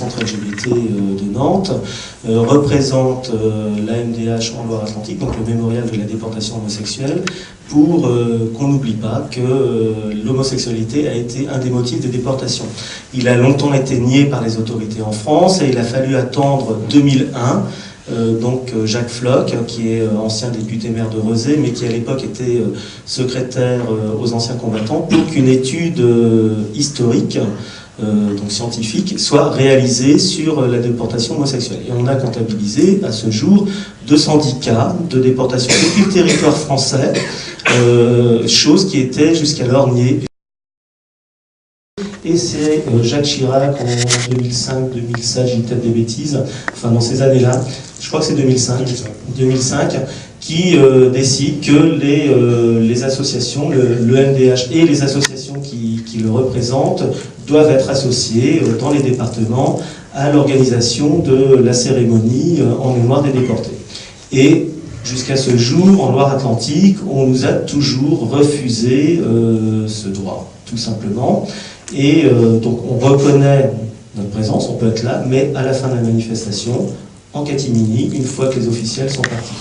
centre LGBT de Nantes, représente la MDH en Loire-Atlantique, donc le mémorial de la déportation homosexuelle, pour qu'on n'oublie pas que l'homosexualité a été un des motifs de déportation. Il a longtemps été nié par les autorités en France et il a fallu attendre 2001, donc Jacques Floch, qui est ancien député maire de Rezé, mais qui à l'époque était secrétaire aux anciens combattants, pour qu'une étude historique, donc scientifique, soit réalisée sur la déportation homosexuelle. Et on a comptabilisé à ce jour 210 cas de déportation depuis le territoire français, chose qui était jusqu'alors niée. Et c'est Jacques Chirac en 2005, 2007, j'ai peut-être des bêtises, enfin dans ces années-là, je crois que c'est 2005, qui décide que les associations, le MDH et les associations qui le représentent doivent être associées dans les départements à l'organisation de la cérémonie en mémoire des déportés. Et jusqu'à ce jour, en Loire-Atlantique, on nous a toujours refusé ce droit, tout simplement. Et donc on reconnaît notre présence, on peut être là, mais à la fin de la manifestation, en catimini, une fois que les officiels sont partis.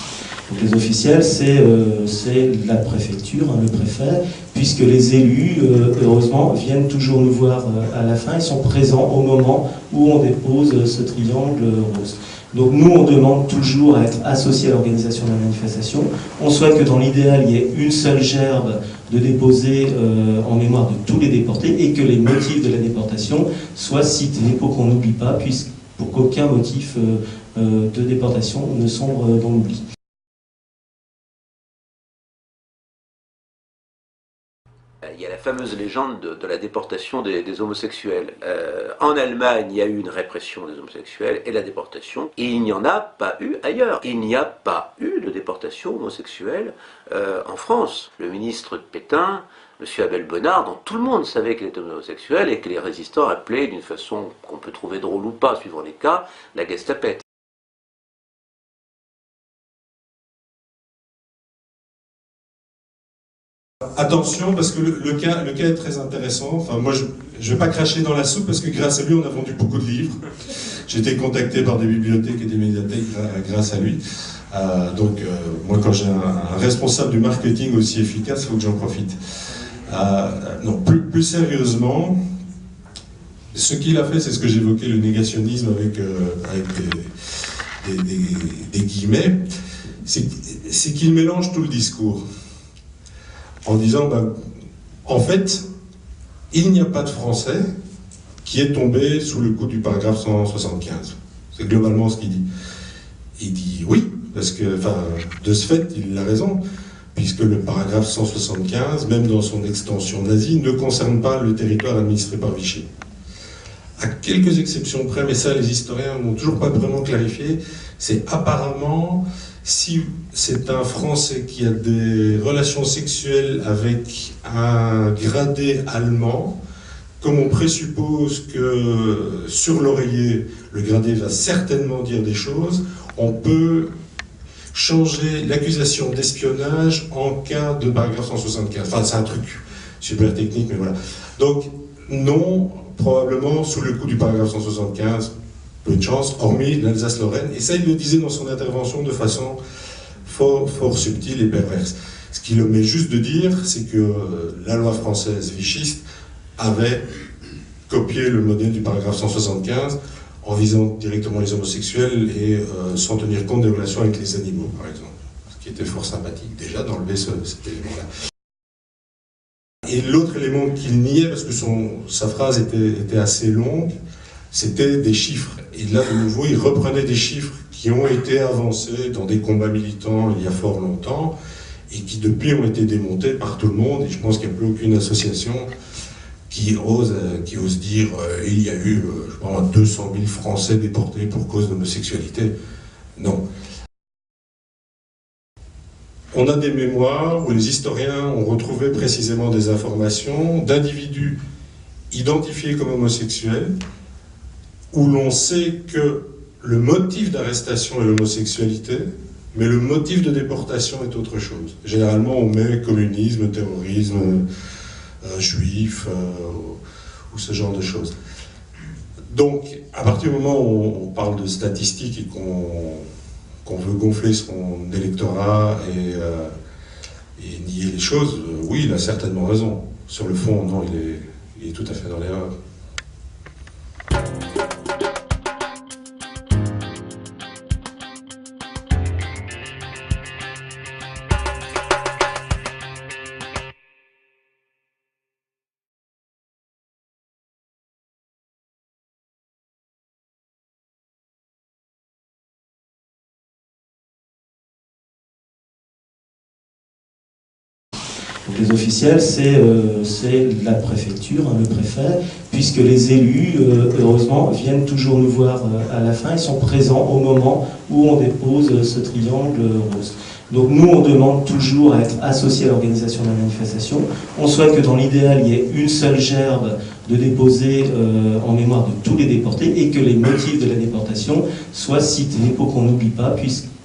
Donc les officiels, c'est la préfecture, le préfet, puisque les élus, heureusement, viennent toujours nous voir à la fin, ils sont présents au moment où on dépose ce triangle rose. Donc nous, on demande toujours à être associés à l'organisation de la manifestation. On souhaite que dans l'idéal, il y ait une seule gerbe de déposer en mémoire de tous les déportés et que les motifs de la déportation soient cités pour qu'on n'oublie pas, pour qu'aucun motif de déportation ne sombre dans l'oubli. Il y a la fameuse légende de la déportation des homosexuels. En Allemagne, il y a eu une répression des homosexuels et la déportation. Et il n'y en a pas eu ailleurs. Il n'y a pas eu de déportation homosexuelle en France. Le ministre Pétain, M. Abel Bonnard, dont tout le monde savait qu'il était homosexuel et que les résistants appelaient d'une façon qu'on peut trouver drôle ou pas, suivant les cas, la Gestapette. Attention, parce que le cas est très intéressant. Enfin, moi, je ne vais pas cracher dans la soupe, parce que grâce à lui, on a vendu beaucoup de livres. J'ai été contacté par des bibliothèques et des médiathèques grâce à lui. Moi, quand j'ai un responsable du marketing aussi efficace, il faut que j'en profite. Non, plus sérieusement, ce qu'il a fait, c'est ce que j'évoquais, le négationnisme avec des guillemets, c'est qu'il mélange tout le discours. En disant, en fait, il n'y a pas de Français qui est tombé sous le coup du paragraphe 175. C'est globalement ce qu'il dit. Il dit oui, parce que, de ce fait, il a raison, puisque le paragraphe 175, même dans son extension nazie, ne concerne pas le territoire administré par Vichy. À quelques exceptions près, mais ça, les historiens n'ont toujours pas vraiment clarifié, c'est apparemment... Si c'est un Français qui a des relations sexuelles avec un gradé allemand, comme on présuppose que sur l'oreiller, le gradé va certainement dire des choses, on peut changer l'accusation d'espionnage en cas de paragraphe 175. Enfin, c'est un truc super technique, mais voilà. Donc, non, probablement sous le coup du paragraphe 175, peu de chance, hormis l'Alsace-Lorraine. Et ça, il le disait dans son intervention de façon fort subtile et perverse. Ce qu'il omet juste de dire, c'est que la loi française vichiste avait copié le modèle du paragraphe 175 en visant directement les homosexuels et sans tenir compte des relations avec les animaux, par exemple. Ce qui était fort sympathique, déjà, d'enlever cet élément-là. Et l'autre élément qu'il niait, parce que sa phrase était assez longue, c'était des chiffres. Et là, de nouveau, il reprenait des chiffres qui ont été avancés dans des combats militants il y a fort longtemps et qui, depuis, ont été démontés par tout le monde. Et je pense qu'il n'y a plus aucune association qui ose dire il y a eu, je pense, 200 000 Français déportés pour cause d'homosexualité. Non. On a des mémoires où les historiens ont retrouvé précisément des informations d'individus identifiés comme homosexuels, où l'on sait que le motif d'arrestation est l'homosexualité, mais le motif de déportation est autre chose. Généralement, on met communisme, terrorisme, juif, ou ce genre de choses. Donc, à partir du moment où on parle de statistiques et qu'on veut gonfler son électorat et nier les choses, oui, il a certainement raison. Sur le fond, non, il est tout à fait dans l'erreur. Donc les officiels, c'est la préfecture, hein, le préfet, puisque les élus, heureusement, viennent toujours nous voir à la fin, ils sont présents au moment où on dépose ce triangle rose. Donc nous, on demande toujours à être associés à l'organisation de la manifestation. On souhaite que dans l'idéal, il y ait une seule gerbe de déposer en mémoire de tous les déportés et que les motifs de la déportation soient cités pour qu'on n'oublie pas,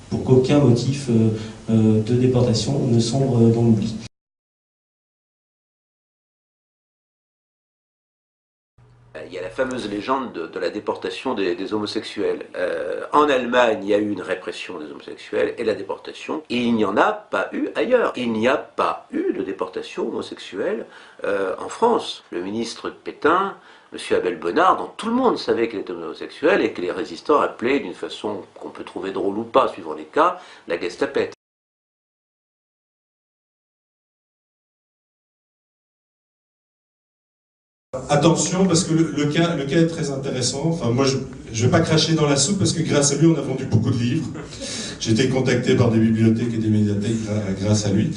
pour qu'aucun motif de déportation ne sombre dans l'oubli. Il y a la fameuse légende de la déportation des homosexuels. En Allemagne, il y a eu une répression des homosexuels et la déportation, et il n'y en a pas eu ailleurs. Il n'y a pas eu de déportation homosexuelle en France. Le ministre Pétain, M. Abel Bonnard, dont tout le monde savait qu'il était homosexuel et que les résistants appelaient d'une façon qu'on peut trouver drôle ou pas, suivant les cas, la Gestapette. Attention, parce que le cas est très intéressant. Enfin, moi, je ne vais pas cracher dans la soupe, parce que grâce à lui, on a vendu beaucoup de livres. J'ai été contacté par des bibliothèques et des médiathèques grâce à lui.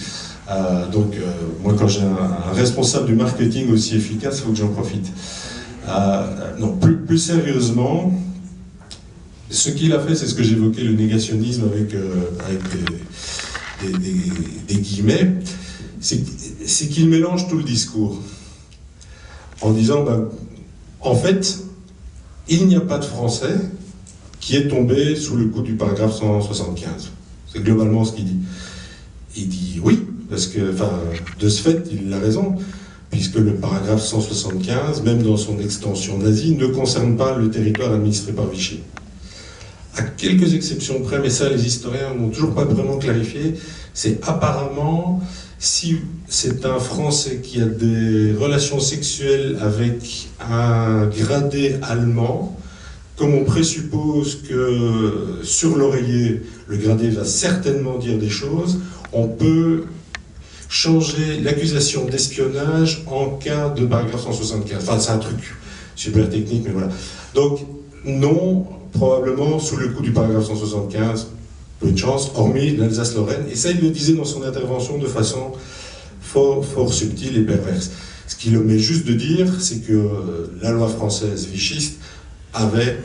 Moi, quand j'ai un responsable du marketing aussi efficace, il faut que j'en profite. Non, plus sérieusement, ce qu'il a fait, c'est ce que j'évoquais, le négationnisme avec des guillemets, c'est qu'il mélange tout le discours. En disant, en fait, il n'y a pas de Français qui est tombé sous le coup du paragraphe 175. C'est globalement ce qu'il dit. Il dit oui, parce que, de ce fait, il a raison, puisque le paragraphe 175, même dans son extension nazie, ne concerne pas le territoire administré par Vichy. À quelques exceptions près, mais ça, les historiens n'ont toujours pas vraiment clarifié, c'est apparemment... Si c'est un Français qui a des relations sexuelles avec un gradé allemand, comme on présuppose que sur l'oreiller, le gradé va certainement dire des choses, on peut changer l'accusation d'espionnage en cas de paragraphe 175. Enfin, c'est un truc super technique, mais voilà. Donc, non, probablement sous le coup du paragraphe 175, peu de chance, hormis l'Alsace-Lorraine. Et ça, il le disait dans son intervention de façon fort subtile et perverse. Ce qu'il omet juste de dire, c'est que la loi française vichiste avait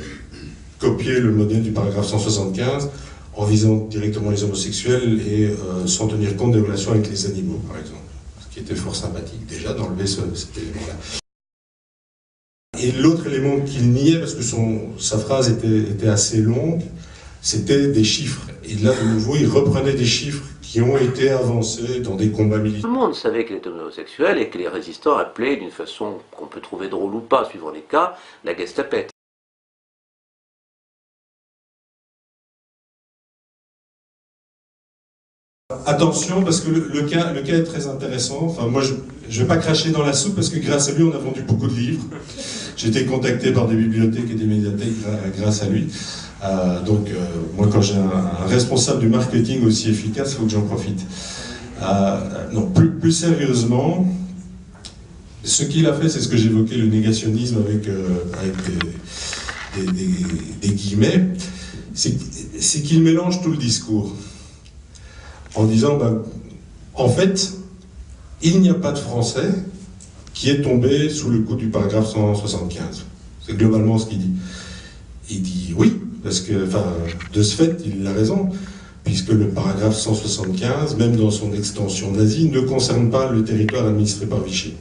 copié le modèle du paragraphe 175 en visant directement les homosexuels et sans tenir compte des relations avec les animaux, par exemple. Ce qui était fort sympathique, déjà, d'enlever cet élément-là. Et l'autre élément qu'il niait, parce que sa phrase était assez longue, c'était des chiffres. Et là, de nouveau, il reprenait des chiffres qui ont été avancés dans des combats militaires. Tout le monde savait qu'il était homosexuel et que les résistants appelaient d'une façon qu'on peut trouver drôle ou pas, suivant les cas, la Gestapette. Attention, parce que le cas est très intéressant. Enfin, moi, je ne vais pas cracher dans la soupe, parce que grâce à lui, on a vendu beaucoup de livres. J'ai été contacté par des bibliothèques et des médiathèques grâce à lui. Moi, quand j'ai un responsable du marketing aussi efficace, il faut que j'en profite. Non, plus sérieusement, ce qu'il a fait, c'est ce que j'évoquais, le négationnisme avec des guillemets, c'est qu'il mélange tout le discours. En disant, en fait, il n'y a pas de Français qui est tombé sous le coup du paragraphe 175. C'est globalement ce qu'il dit. Il dit oui, parce que, de ce fait, il a raison, puisque le paragraphe 175, même dans son extension nazie, ne concerne pas le territoire administré par Vichy.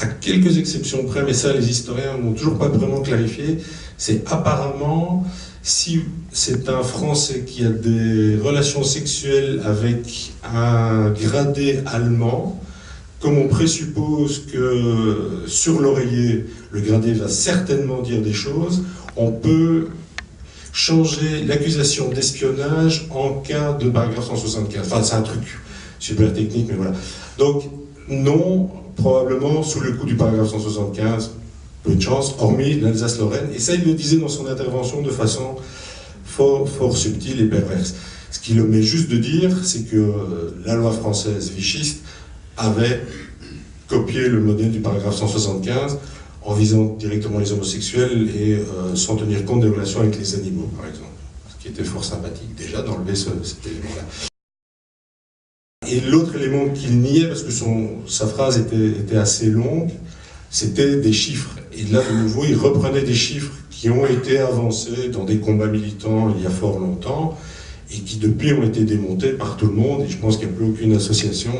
À quelques exceptions près, mais ça, les historiens n'ont toujours pas vraiment clarifié, c'est apparemment... Si c'est un Français qui a des relations sexuelles avec un gradé allemand, comme on présuppose que sur l'oreiller, le gradé va certainement dire des choses, on peut changer l'accusation d'espionnage en cas de paragraphe 175. Enfin, c'est un truc super technique, mais voilà. Donc, non, probablement sous le coup du paragraphe 175, peu de chance, hormis l'Alsace-Lorraine. Et ça, il le disait dans son intervention de façon fort subtile et perverse. Ce qu'il omet juste de dire, c'est que la loi française vichiste avait copié le modèle du paragraphe 175 en visant directement les homosexuels et sans tenir compte des relations avec les animaux, par exemple. Ce qui était fort sympathique, déjà, d'enlever cet élément-là. Et l'autre élément qu'il niait, parce que sa phrase était assez longue, c'était des chiffres. Et là, de nouveau, il reprenait des chiffres qui ont été avancés dans des combats militants il y a fort longtemps, et qui depuis ont été démontés par tout le monde, et je pense qu'il n'y a plus aucune association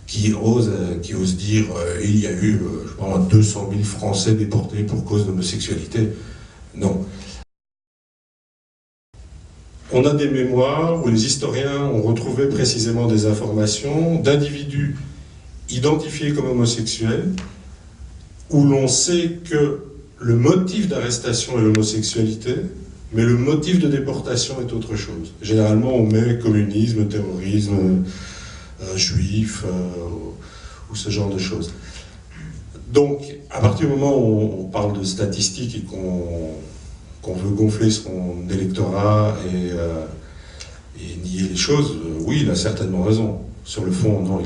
qui ose dire il y a eu, je pense, 200 000 Français déportés pour cause d'homosexualité. Non. On a des mémoires où les historiens ont retrouvé précisément des informations d'individus identifiés comme homosexuels, où l'on sait que le motif d'arrestation est l'homosexualité, mais le motif de déportation est autre chose. Généralement, on met communisme, terrorisme, juif, ou ce genre de choses. Donc, à partir du moment où on parle de statistiques et qu'on veut gonfler son électorat et nier les choses, oui, il a certainement raison. Sur le fond, non,